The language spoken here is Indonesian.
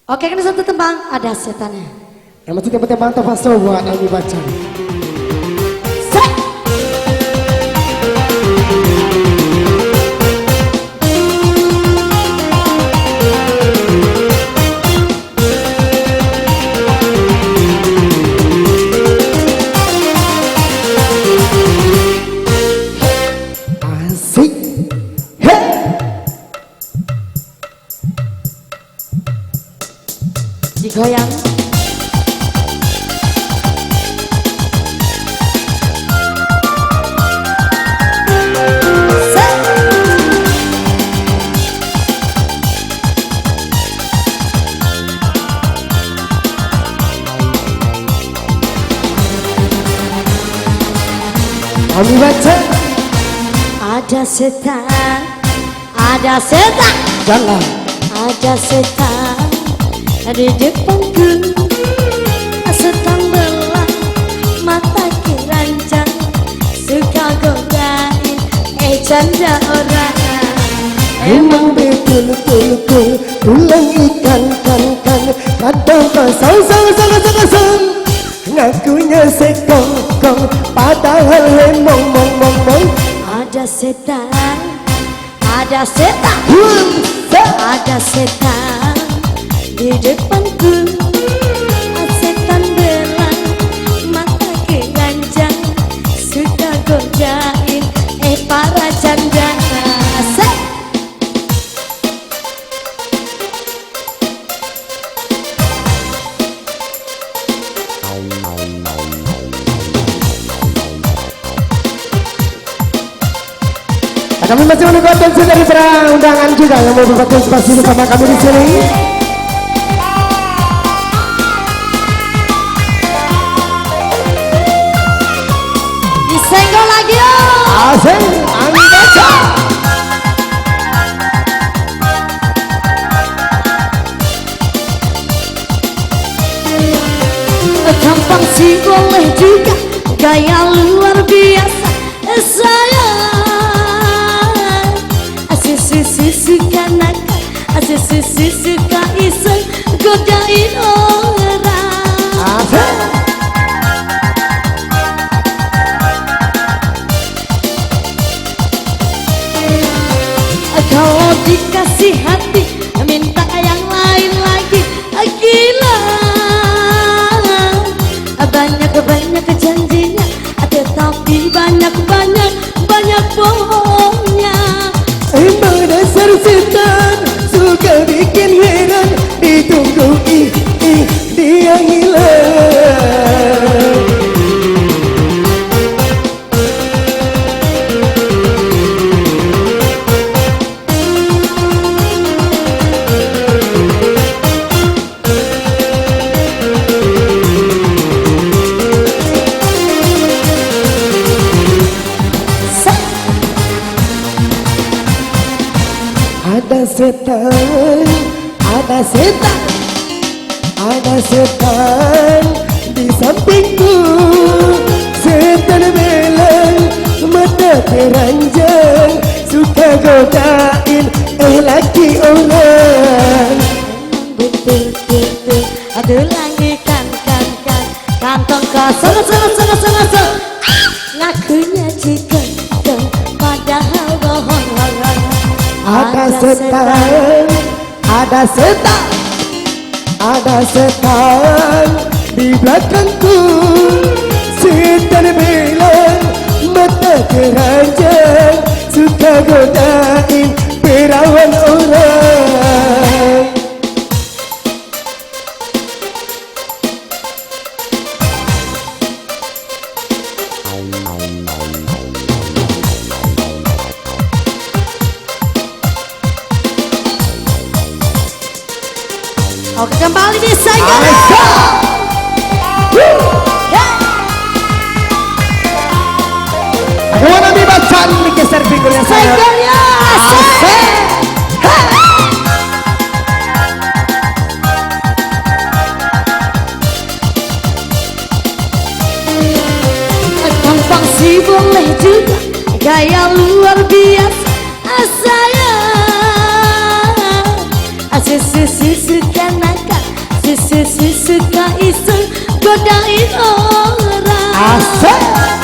Oke, kan satu tembang ada setannya. Yang masih tembang Tafaso buat Ami Bacan. Digoyang. Ami Bacan. Ada setan, ada setan, Jangan. ada setan di depanku. Setan belah mata keranjang, suka godain canda orang. Emang betul-betul tulang ikan kan kadang pasang sang ngakunya sekong padahal hemong mong. Ada setan, ada setan, ada setan di depanku. Setan belang mata keranjang, suka godain para janda. Kami masih menunggu atensi dari para undangan juga yang mau berpartisipasi bersama kami di sini. Disenggol lagi yo. Asik, Ami Bacan. Gampang sih boleh juga, gaya luar biasa. Sayang Asisi suka nakal, asisi suka iseng, godain orang. Asik. Kalau dikasih hati, minta yang lain lagi. Gila, banyak janjinya, tetapi banyak bohongnya. Emang dasar setan suka bikin heran, ditunggu dia hilang. Ada setan di sampingku. Setan belang mata keranjang, suka godain laki orang. Betul, aduh lagi kan kantong kosong, ngakunya chicken, padahal bohong. Ada setan di belakangku. Setan belang mata keranjang, suka godain perawan orang. Oke, kembali di Senggol. Aduh, Ami Bacan digeser pinggulnya saya. Senggolnya asik. Gampang sih boleh juga, gaya luar biasa. Sayang si suka nakal, si suka iseng godain orang. Asik.